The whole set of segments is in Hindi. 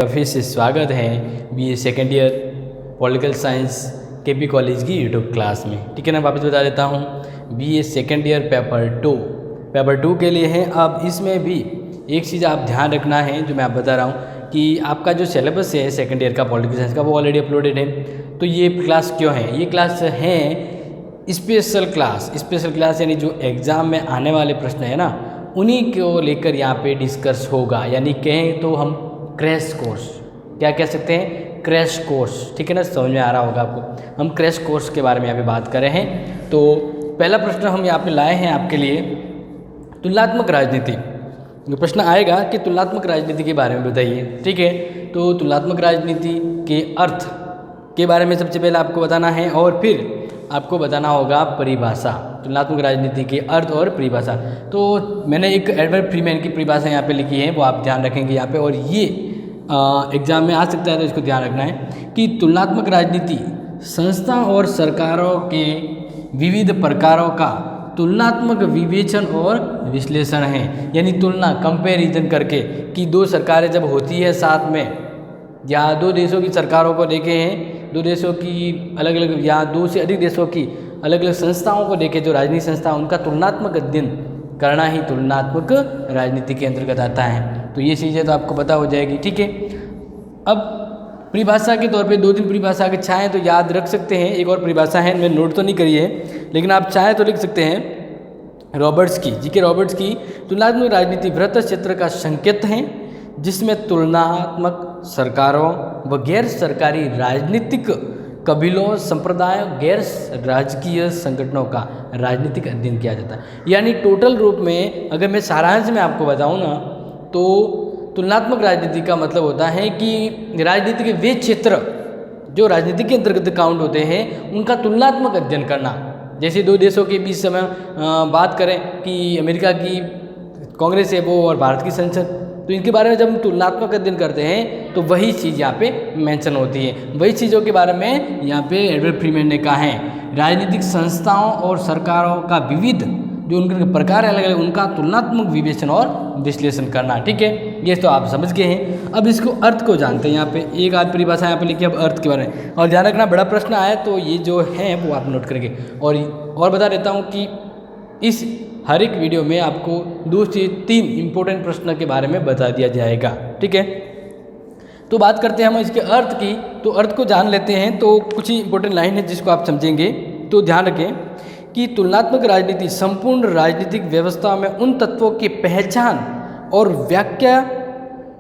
फिर से स्वागत है BA second year political science KP college की यूट्यूब क्लास में। ठीक है ना, वापस बता देता हूँ, BA second year paper two के लिए है। अब इसमें भी एक चीज़ आप ध्यान रखना है जो मैं आप बता रहा हूँ कि आपका जो सिलेबस है सेकेंड ईयर का पॉलिटिकल साइंस का वो ऑलरेडी अपलोडेड है। तो ये क्लास क्यों है? ये क्लास है स्पेशल क्लास यानी जो एग्ज़ाम में आने वाले प्रश्न है ना उन्हीं को लेकर यहाँ पे डिस्कस होगा। यानी कहें तो हम क्रैश कोर्स, क्या कह सकते हैं, क्रैश कोर्स। ठीक है ना, समझ में आ रहा होगा आपको। हम क्रैश कोर्स के बारे में यहाँ पे बात कर रहे हैं। तो पहला प्रश्न हम यहाँ पे लाए हैं आपके लिए, तुलनात्मक राजनीति। जो प्रश्न आएगा कि तुलनात्मक राजनीति के बारे में बताइए। ठीक है, तो तुलनात्मक राजनीति के अर्थ के बारे में सबसे पहले आपको बताना है और फिर आपको बताना होगा परिभाषा, तुलनात्मक राजनीति के अर्थ और परिभाषा। तो मैंने एक एडवर्ड फ्रीमैन की परिभाषा यहाँ पे लिखी है, वो आप ध्यान रखेंगे यहाँ पे। और ये एग्जाम में आ सकता है तो इसको ध्यान रखना है कि तुलनात्मक राजनीति संस्था और सरकारों के विविध प्रकारों का तुलनात्मक विवेचन और विश्लेषण है। यानी तुलना, कंपैरिजन करके कि दो सरकारें जब होती है साथ में, या दो देशों की सरकारों को देखे हैं, दो देशों की अलग अलग या दो से अधिक देशों की अलग अलग संस्थाओं को देखे, जो राजनीतिक संस्था, उनका तुलनात्मक अध्ययन करना ही तुलनात्मक राजनीति के अंतर्गत आता है। तो ये चीज़ें तो आपको पता हो जाएगी। ठीक है, अब परिभाषा के तौर पे दो तीन परिभाषा अगर चाहें तो याद रख सकते हैं। एक और परिभाषा है, मैंने नोट तो नहीं करी है लेकिन आप चाहें तो लिख सकते हैं, रॉबर्ट्स की, जी.के. रॉबर्ट्स की तुलनात्मक राजनीति वृहत क्षेत्र का संकेत है जिसमें तुलनात्मक सरकारों व गैर सरकारी राजनीतिक कबीलों, संप्रदायों, गैर राजकीय संगठनों का राजनीतिक अध्ययन किया जाता है। यानी टोटल रूप में अगर मैं सारांश में आपको बताऊं ना तो तुलनात्मक राजनीति का मतलब होता है कि राजनीति के वे क्षेत्र जो राजनीति के अंतर्गत काउंट होते हैं उनका तुलनात्मक अध्ययन करना। जैसे दो देशों के बीच समय बात करें कि अमेरिका की कांग्रेस है वो और भारत की संसद, तो इनके बारे में जब हम तुलनात्मक अध्ययन करते हैं तो वही चीज़ यहाँ पे मेंशन होती है। वही चीज़ों के बारे में यहाँ पे एडवर्ड फ्रीमैन ने कहा है, राजनीतिक संस्थाओं और सरकारों का विविध जो उनके प्रकार अलग अलग, उनका तुलनात्मक विवेचन और विश्लेषण करना। ठीक है, ये तो आप समझ गए हैं। अब इसको अर्थ को जानते हैं। यहाँ पे एक आध परिभाषा यहाँ पे लिखी, अब अर्थ के बारे में। और ध्यान रखना, बड़ा प्रश्न आया तो ये जो है वो आप नोट करेंगे। और बता देता हूँ कि इस हर एक वीडियो में आपको 2 से 3 इम्पोर्टेंट प्रश्न के बारे में बता दिया जाएगा। ठीक है, तो बात करते हैं हम इसके अर्थ की। तो अर्थ को जान लेते हैं तो कुछ ही इंपॉर्टेंट लाइन है जिसको आप समझेंगे। तो ध्यान रखें कि तुलनात्मक राजनीति संपूर्ण राजनीतिक व्यवस्था में उन तत्वों की पहचान और व्याख्या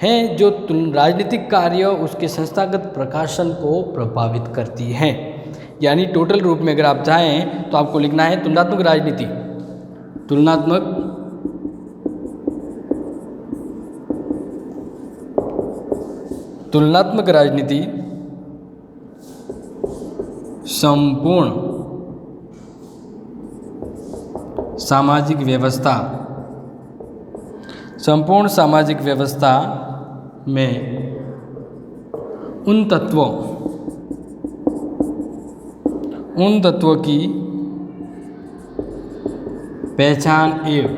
है जो राजनीतिक कार्य उसके संस्थागत प्रकाशन को प्रभावित करती हैं। यानी टोटल रूप में अगर आप चाहें तो आपको लिखना है तुलनात्मक राजनीति, तुलनात्मक राजनीति संपूर्ण सामाजिक व्यवस्था में उन तत्वों की पहचान एवं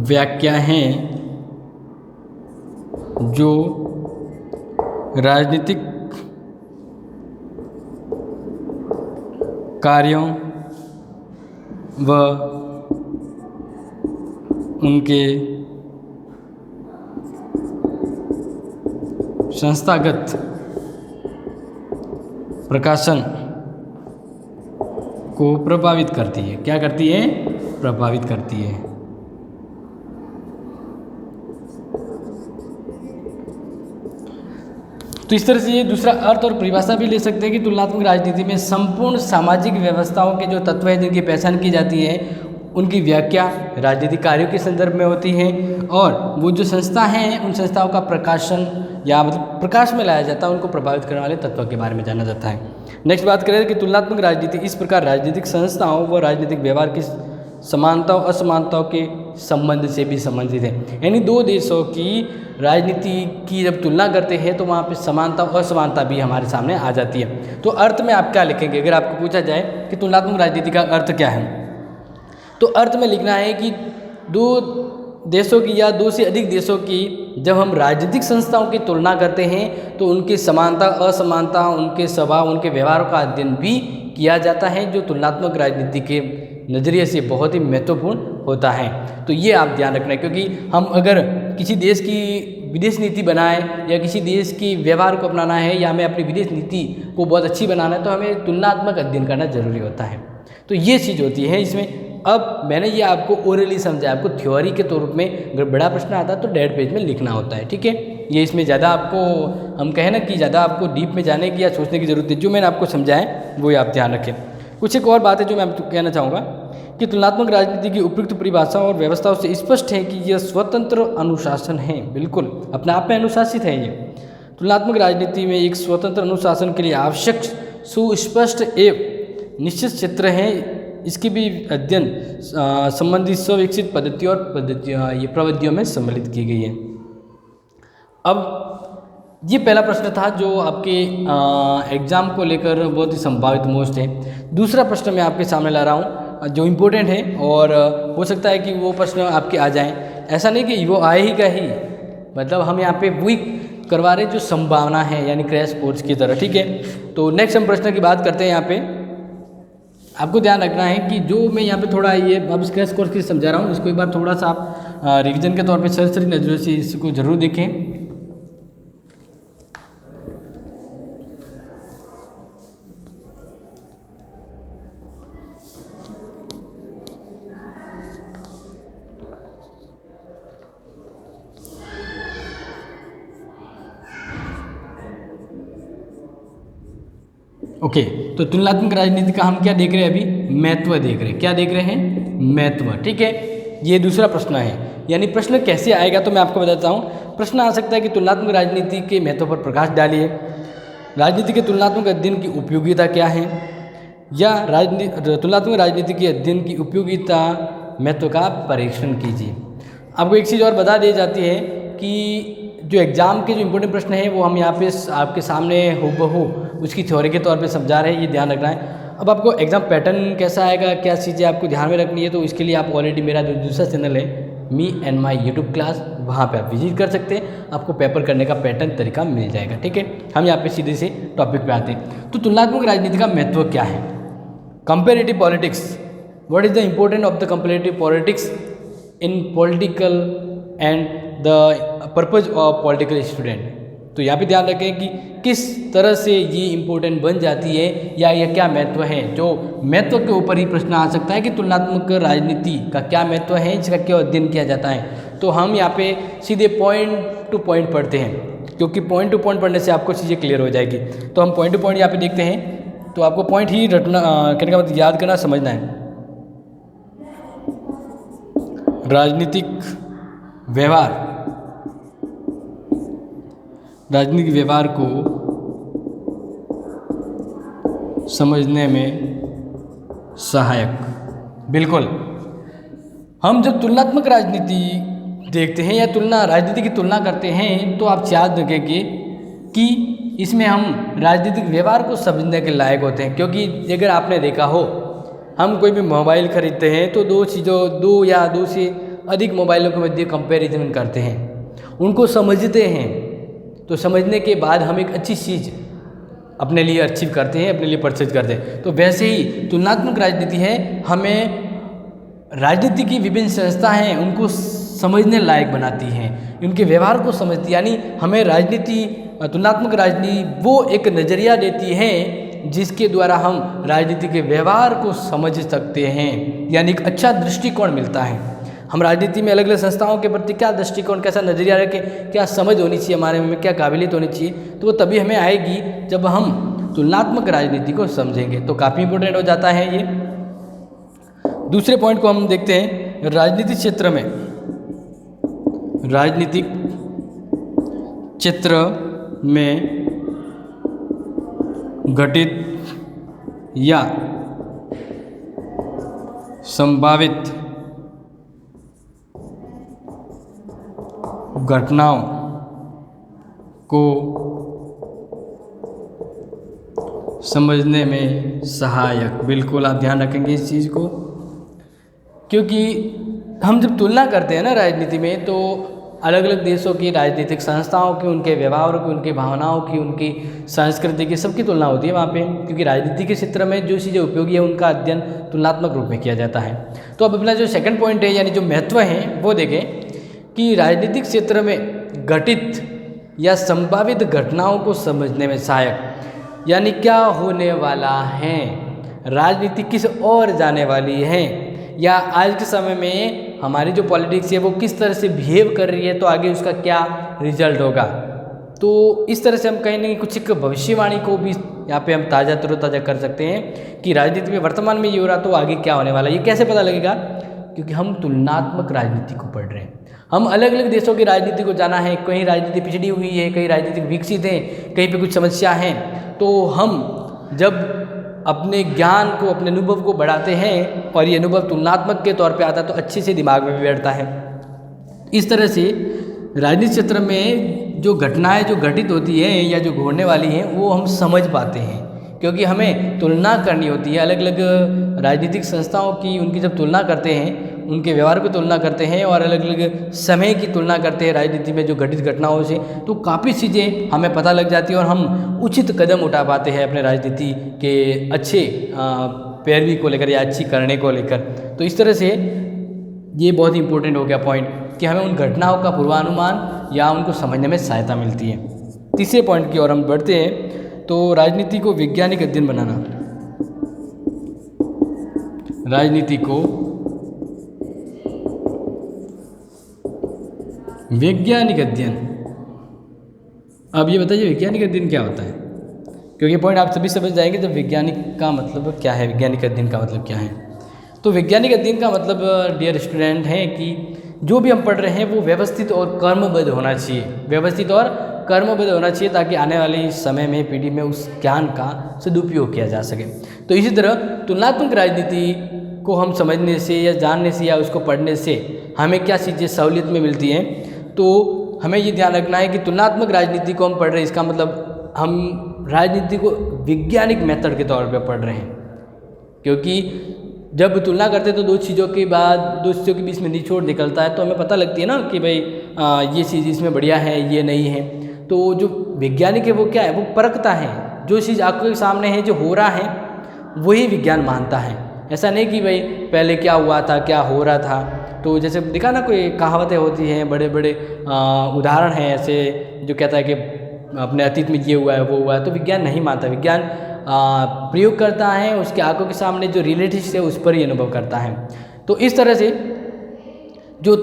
व्याख्या हैं जो राजनीतिक कार्यों व उनके संस्थागत प्रकाशन को प्रभावित करती है। क्या करती है? प्रभावित करती है। तो इस तरह से ये दूसरा अर्थ और परिभाषा भी ले सकते हैं कि तुलनात्मक राजनीति में संपूर्ण सामाजिक व्यवस्थाओं के जो तत्व हैं जिनकी पहचान की जाती है उनकी व्याख्या राजनीतिक कार्यों के संदर्भ में होती है और वो जो संस्था हैं उन संस्थाओं का प्रकाशन या मतलब प्रकाश में लाया जाता है, उनको प्रभावित करने वाले तत्वों के बारे में जाना जाता है। नेक्स्ट बात करें कि तुलनात्मक राजनीति इस प्रकार राजनीतिक संस्थाओं व राजनीतिक व्यवहार की समानताओं असमानताओं के संबंध से भी संबंधित है। यानी दो देशों की राजनीति की जब तुलना करते हैं तो वहाँ पे समानता और असमानता भी हमारे सामने आ जाती है। तो अर्थ में आप क्या लिखेंगे? अगर आपको पूछा जाए कि तुलनात्मक राजनीति का अर्थ क्या है, तो अर्थ में लिखना है कि दो देशों की या 2 से अधिक देशों की जब हम राजनीतिक संस्थाओं की तुलना करते हैं तो उनकी समानता असमानता, उनके स्वभाव, उनके व्यवहारों का अध्ययन भी किया जाता है, जो तुलनात्मक राजनीति के नज़रिए से बहुत ही महत्वपूर्ण होता है। तो ये आप ध्यान रखना है, क्योंकि हम अगर किसी देश की विदेश नीति बनाएं या किसी देश की व्यवहार को अपनाना है या हमें अपनी विदेश नीति को बहुत अच्छी बनाना है तो हमें तुलनात्मक अध्ययन करना जरूरी होता है। तो ये चीज़ होती है इसमें। अब मैंने ये आपको ओरली समझाया, आपको थ्योरी के तौर में अगर बड़ा प्रश्न आता है तो 1.5 पेज में लिखना होता है, ठीक है। ये इसमें ज़्यादा आपको हम कहें ना कि ज़्यादा आपको डीप में जाने की या सोचने की ज़रूरत है, जो मैंने आपको समझाया वो आप ध्यान रखें। कुछ एक और बात है जो मैं आपको कहना चाहूँगा कि तुलनात्मक राजनीति की उपयुक्त परिभाषा और व्यवस्थाओं से स्पष्ट है कि यह स्वतंत्र अनुशासन है, बिल्कुल अपने आप में अनुशासित है। ये तुलनात्मक राजनीति में एक स्वतंत्र अनुशासन के लिए आवश्यक सुस्पष्ट एवं निश्चित क्षेत्र है। इसकी भी अध्ययन संबंधित स्विकसित पद्धतियों और ये प्रविधियों में सम्मिलित की गई है। अब ये पहला प्रश्न था जो आपके एग्ज़ाम को लेकर बहुत ही संभावित मोस्ट है। दूसरा प्रश्न मैं आपके सामने ला रहा हूँ जो इम्पोर्टेंट है और हो सकता है कि वो प्रश्न आपके आ जाएं। ऐसा नहीं कि वो आए ही का ही, मतलब हम यहाँ पे वही करवा रहे जो संभावना है, यानी क्रैश कोर्स की तरह, ठीक है। तो नेक्स्ट हम प्रश्न की बात करते हैं। यहाँ पे आपको ध्यान रखना है कि जो मैं यहाँ पे थोड़ा ये अब क्रैश कोर्स की समझा रहा हूँ, इसको एक बार थोड़ा सा आप रिवीजन के तौर पे सरसरी नजरों से इसको जरूर देखें। ओके, तो तुलनात्मक राजनीति का हम क्या देख रहे हैं अभी? महत्व देख रहे हैं। क्या देख रहे हैं? महत्व, ठीक है। ये दूसरा प्रश्न है, यानी प्रश्न कैसे आएगा तो मैं आपको बताता हूँ। प्रश्न आ सकता है कि तुलनात्मक राजनीति के महत्व पर प्रकाश डालिए, राजनीति के तुलनात्मक अध्ययन की उपयोगिता क्या है, या तुलनात्मक राजनीति के अध्ययन की उपयोगिता महत्व का परीक्षण कीजिए। आपको एक चीज़ और बता दी जाती है कि जो एग्ज़ाम के जो इंपॉर्टेंट प्रश्न है वो हम यहाँ पे आपके सामने हूबहू उसकी थ्योरी के तौर पे समझा रहे हैं, ये ध्यान रखना है। अब आपको एग्ज़ाम पैटर्न कैसा आएगा, क्या चीज़ें आपको ध्यान में रखनी है, तो इसके लिए आप ऑलरेडी मेरा जो दूसरा चैनल है me and my YouTube class, वहाँ पे आप विजिट कर सकते हैं। आपको पेपर करने का पैटर्न तरीका मिल जाएगा, ठीक है। हम यहाँ पे सीधे से टॉपिक पे आते हैं। तो तुलनात्मक राजनीति का महत्व क्या है? Comparative politics, what is the importance of the comparative politics in political and the purpose of political student. तो यहाँ पे ध्यान रखें कि किस तरह से ये इम्पोर्टेंट बन जाती है या यह क्या महत्व है। जो महत्व के ऊपर ही प्रश्न आ सकता है कि तुलनात्मक राजनीति का क्या महत्व है, इसका क्यों अध्ययन किया जाता है। तो हम यहाँ पे सीधे पॉइंट टू पॉइंट पढ़ते हैं, क्योंकि पॉइंट टू पॉइंट पढ़ने से आपको चीज़ें क्लियर हो जाएगी। तो हम पॉइंट टू पॉइंट यहाँ पे देखते हैं। तो आपको पॉइंट ही रटना, कहने का मतलब याद करना, समझना है। राजनीतिक व्यवहार, राजनीतिक व्यवहार को समझने में सहायक, बिल्कुल। हम जब तुलनात्मक राजनीति देखते हैं या राजनीति की तुलना करते हैं तो आप याद रखेंगे कि इसमें हम राजनीतिक व्यवहार को समझने के लायक होते हैं। क्योंकि अगर आपने देखा हो, हम कोई भी मोबाइल खरीदते हैं तो दो या दो से अधिक मोबाइलों के मध्य कंपैरिजन करते हैं, उनको समझते हैं। तो समझने के बाद हम एक अच्छी चीज़ अपने लिए अचीव करते हैं, अपने लिए परचेज करते हैं। तो वैसे ही तुलनात्मक राजनीति है, हमें राजनीति की विभिन्न संस्था हैं उनको समझने लायक बनाती हैं, उनके व्यवहार को समझती है। यानी हमें राजनीति, तुलनात्मक राजनीति वो एक नज़रिया देती है जिसके द्वारा हम राजनीति के व्यवहार को समझ सकते हैं, यानी एक अच्छा दृष्टिकोण मिलता है। हम राजनीति में अलग अलग संस्थाओं के प्रति क्या दृष्टिकोण, कैसा नज़रिया रखें, क्या समझ होनी चाहिए हमारे में, क्या काबिलियत होनी चाहिए, तो वो तभी हमें आएगी जब हम तुलनात्मक राजनीति को समझेंगे। तो काफ़ी इंपॉर्टेंट हो जाता है ये। दूसरे पॉइंट को हम देखते हैं, राजनीतिक क्षेत्र में, राजनीतिक क्षेत्र में घटित या संभावित घटनाओं को समझने में सहायक, बिल्कुल आप ध्यान रखेंगे इस चीज़ को। क्योंकि हम जब तुलना करते हैं ना राजनीति में, तो अलग अलग देशों की राजनीतिक संस्थाओं की, उनके व्यवहारों की, उनकी भावनाओं की, उनकी संस्कृति की, सबकी तुलना होती है वहाँ पे, क्योंकि राजनीति के क्षेत्र में जो चीज़ें उपयोगी है उनका अध्ययन तुलनात्मक रूप में किया जाता है। तो अब अपना जो सेकंड पॉइंट है, यानी जो महत्व है, वो देखें कि राजनीतिक क्षेत्र में घटित या संभावित घटनाओं को समझने में सहायक, यानी क्या होने वाला है, राजनीति किस ओर जाने वाली है, या आज के समय में हमारी जो पॉलिटिक्स है वो किस तरह से बिहेव कर रही है, तो आगे उसका क्या रिजल्ट होगा। तो इस तरह से हम कहीं ना कहीं कुछ एक भविष्यवाणी को भी यहाँ पे हम तरोताज़ा कर सकते हैं कि राजनीति में वर्तमान में ये हो रहा तो आगे क्या होने वाला है। ये कैसे पता लगेगा? क्योंकि हम तुलनात्मक राजनीति को पढ़ रहे हैं। हम अलग अलग देशों की राजनीति को जाना है, कहीं राजनीति पिछड़ी हुई है, कहीं राजनीति विकसित है, कहीं पे कुछ समस्या है। तो हम जब अपने ज्ञान को, अपने अनुभव को बढ़ाते हैं और ये अनुभव तुलनात्मक के तौर पे आता है तो अच्छे से दिमाग में भी बैठता है। इस तरह से राजनीतिक क्षेत्र में जो घटनाएं जो घटित होती हैं या जो घोड़ने वाली हैं वो हम समझ पाते हैं, क्योंकि हमें तुलना करनी होती है अलग अलग राजनीतिक संस्थाओं की। उनकी जब तुलना करते हैं, उनके व्यवहार की तुलना करते हैं और अलग अलग समय की तुलना करते हैं राजनीति में जो घटित घटनाओं से, तो काफ़ी चीज़ें हमें पता लग जाती है और हम उचित कदम उठा पाते हैं अपने राजनीति के अच्छे पैरवी को लेकर या अच्छी करने को लेकर। तो इस तरह से ये बहुत ही इंपॉर्टेंट हो गया पॉइंट कि हमें उन घटनाओं का पूर्वानुमान या उनको समझने में सहायता मिलती है। तीसरे पॉइंट की ओर हम बढ़ते हैं, तो राजनीति को वैज्ञानिक अध्ययन बनाना। राजनीति को वैज्ञानिक अध्ययन। अब ये बताइए वैज्ञानिक अध्ययन क्या होता है, क्योंकि पॉइंट आप सभी समझ जाएंगे जब वैज्ञानिक का मतलब क्या है, वैज्ञानिक अध्ययन का मतलब क्या है। तो वैज्ञानिक अध्ययन का मतलब डियर स्टूडेंट है कि जो भी हम पढ़ रहे हैं वो व्यवस्थित और कर्मबद्ध होना चाहिए, व्यवस्थित और कर्मबद्ध होना चाहिए, ताकि आने वाले समय में पीढ़ी में उस ज्ञान का सदुपयोग किया जा सके। तो इसी तरह तुलनात्मक राजनीति को हम समझने से या जानने से या उसको पढ़ने से हमें क्या चीज़ें सहूलियत में मिलती हैं, तो हमें ये ध्यान रखना है कि तुलनात्मक राजनीति को हम पढ़ रहे हैं, इसका मतलब हम राजनीति को वैज्ञानिक मेथड के तौर पे पढ़ रहे हैं। क्योंकि जब तुलना करते हैं तो दो चीज़ों के बीच में निचोड़ निकलता है, तो हमें पता लगती है ना कि भाई ये चीज़ इसमें बढ़िया है, ये नहीं है। तो जो वैज्ञानिक है वो क्या है, वो परखता है, जो चीज़ आपके सामने है, जो हो रहा है वही विज्ञान मानता है। ऐसा नहीं कि भाई पहले क्या हुआ था, क्या हो रहा था। तो जैसे देखा ना, कोई कहावतें होती हैं, बड़े बड़े उदाहरण हैं ऐसे, जो कहता है कि अपने अतीत में ये हुआ है, वो हुआ है। तो विज्ञान नहीं मानता, विज्ञान प्रयोग करता है, उसके आंखों के सामने जो रिलेटिव्स है उस पर ही अनुभव करता है। तो इस तरह से जो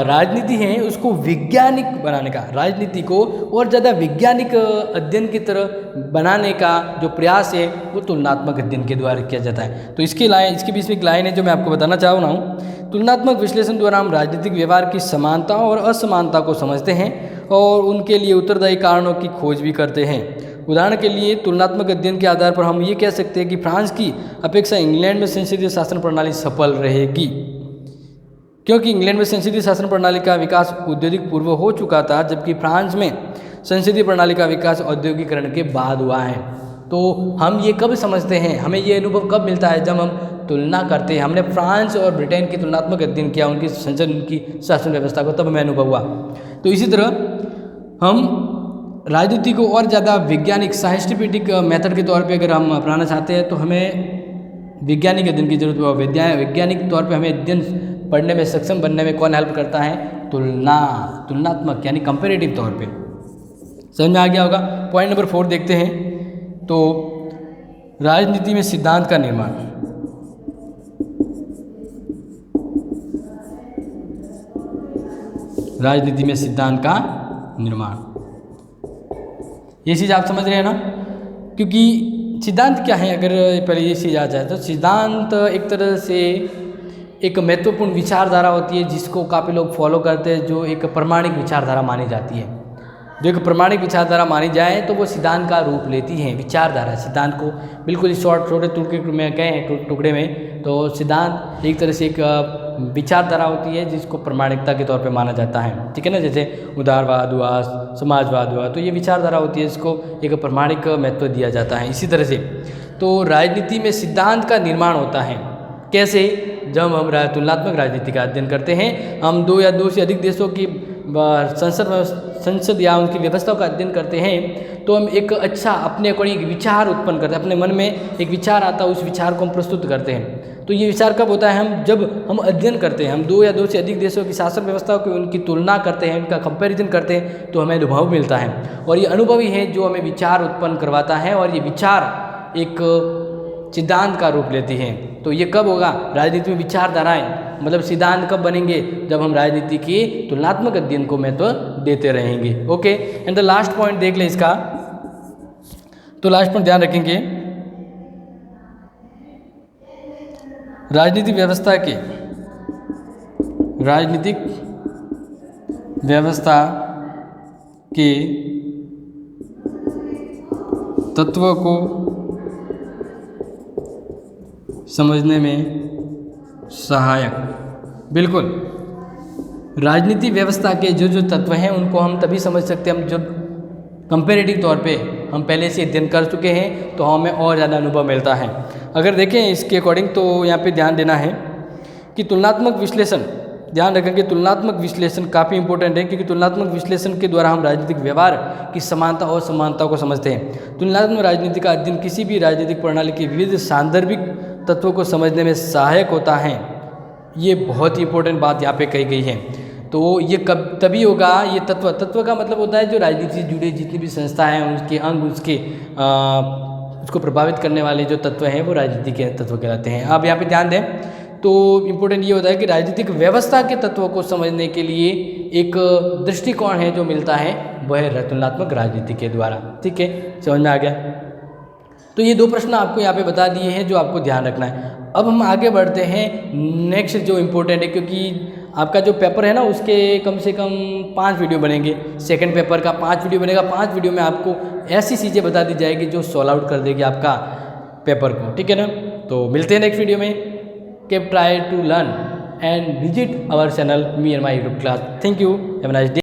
राजनीति है उसको वैज्ञानिक बनाने का, राजनीति को और ज़्यादा वैज्ञानिक अध्ययन की तरह बनाने का जो प्रयास है वो तुलनात्मक अध्ययन के द्वारा किया जाता है। तो इसके बीच में एक लाइन है जो मैं आपको बताना चाह रहा हूँ। तुलनात्मक विश्लेषण द्वारा हम राजनीतिक व्यवहार की समानता और असमानता को समझते हैं और उनके लिए उत्तरदायी कारणों की खोज भी करते हैं। उदाहरण के लिए तुलनात्मक अध्ययन के आधार पर हम ये कह सकते हैं कि फ्रांस की अपेक्षा इंग्लैंड में संसदीय शासन प्रणाली सफल रहेगी, क्योंकि इंग्लैंड में संसदीय शासन प्रणाली का विकास औद्योगिक पूर्व हो चुका था, जबकि फ्रांस में संसदीय प्रणाली का विकास औद्योगिकरण के बाद हुआ है। तो हम ये कब समझते हैं, हमें ये अनुभव कब मिलता है, जब हम तुलना करते हैं। हमने फ्रांस और ब्रिटेन की तुलनात्मक अध्ययन किया, उनकी संसद, उनकी शासन व्यवस्था को, तब हमें अनुभव हुआ। तो इसी तरह हम राजनीति को और ज़्यादा वैज्ञानिक साइंटिफिक मेथड के तौर पे अगर हम अपनाना चाहते हैं तो हमें वैज्ञानिक अध्ययन की जरूरत है। वैज्ञानिक तौर पे हमें अध्ययन पढ़ने में सक्षम बनने में कौन हेल्प करता है, तुलनात्मक यानी कंपेरेटिव तौर पे। समझ में आ गया होगा। पॉइंट नंबर 4 देखते हैं। तो राजनीति में सिद्धांत का निर्माण। राजनीति में सिद्धांत का निर्माण, ये चीज़ आप समझ रहे हैं ना, क्योंकि सिद्धांत क्या है, अगर पहले ये चीज़ आ जाए तो सिद्धांत एक तरह से एक महत्वपूर्ण विचारधारा होती है जिसको काफ़ी लोग फॉलो करते हैं, जो एक प्रमाणिक विचारधारा मानी जाती है। जो एक प्रमाणिक विचारधारा मानी जाए तो वो सिद्धांत का रूप लेती है। विचारधारा सिद्धांत को बिल्कुल छोटे टुकड़े में कहें, टुकड़े में, तो सिद्धांत एक तरह से एक विचारधारा होती है जिसको प्रमाणिकता के तौर पे माना जाता है। ठीक है ना, जैसे उदारवाद हुआ, समाजवाद हुआ, तो ये विचारधारा होती है, इसको एक प्रमाणिक महत्व दिया जाता है। इसी तरह से तो राजनीति में सिद्धांत का निर्माण होता है। कैसे? जब हम तुलनात्मक राजनीति का अध्ययन करते हैं, हम 2 या 2 से अधिक देशों की संसद या उनकी व्यवस्थाओं का अध्ययन करते हैं, तो हम एक अच्छा अपने अकॉर्डिंग एक विचार उत्पन्न करते हैं, अपने मन में एक विचार आता है, उस विचार को हम प्रस्तुत करते हैं। तो ये विचार कब होता है? जब हम अध्ययन करते हैं, हम 2 या 2 से अधिक देशों की शासन व्यवस्थाओं की उनकी तुलना करते हैं, उनका कंपैरिजन करते हैं, तो हमें अनुभव मिलता है। और ये अनुभव ही है जो हमें विचार उत्पन्न करवाता है, और ये विचार एक सिद्धांत का रूप लेती हैं। तो ये कब होगा? राजनीति में विचारधाराएं मतलब सिद्धांत कब बनेंगे? जब हम राजनीति के तुलनात्मक अध्ययन को महत्व देते रहेंगे। Okay, and the last point देख ले इसका, तो लास्ट पॉइंट ध्यान रखेंगे, राजनीतिक व्यवस्था के तत्वों को समझने में सहायक। बिल्कुल, राजनीतिक व्यवस्था के जो तत्व हैं उनको हम तभी समझ सकते हैं हम जब कंपैरेटिव तौर पे हम पहले से अध्ययन कर चुके हैं, तो हमें और ज़्यादा अनुभव मिलता है। अगर देखें इसके अकॉर्डिंग, तो यहाँ पे ध्यान देना है कि तुलनात्मक विश्लेषण, ध्यान रखें कि तुलनात्मक विश्लेषण काफ़ी इंपॉर्टेंट है, क्योंकि तुलनात्मक विश्लेषण के द्वारा हम राजनीतिक व्यवहार की समानता और समानता को समझते हैं। तुलनात्मक राजनीति का अध्ययन किसी भी राजनीतिक प्रणाली के विविध सांदर्भिक तत्वों को समझने में सहायक होता है। ये बहुत ही इंपॉर्टेंट बात यहाँ पे कही गई है। तो ये कब तभी होगा? ये तत्व का मतलब होता है जो राजनीति से जुड़े जितनी भी संस्था हैं, उनके अंग, उसको प्रभावित करने वाले जो तत्व हैं वो राजनीति के तत्व कहलाते हैं। अब यहाँ पे ध्यान दें तो इम्पोर्टेंट ये होता है कि राजनीतिक व्यवस्था के तत्वों को समझने के लिए एक दृष्टिकोण है जो मिलता है, वह है तुलनात्मक राजनीति के द्वारा। ठीक है, समझ में आ गया? तो ये 2 प्रश्न आपको यहाँ पे बता दिए हैं जो आपको ध्यान रखना है। अब हम आगे बढ़ते हैं नेक्स्ट जो इम्पोर्टेंट है, क्योंकि आपका जो पेपर है ना उसके कम से कम 5 वीडियो बनेंगे। सेकंड पेपर का 5 वीडियो बनेगा। 5 वीडियो में आपको ऐसी चीज़ें बता दी जाएगी जो सॉल्व आउट कर देगी आपका पेपर को। ठीक है ना? तो मिलते हैं नेक्स्ट वीडियो में। Keep try to learn and visit our channel me and my YouTube class. Thank you, have a nice day.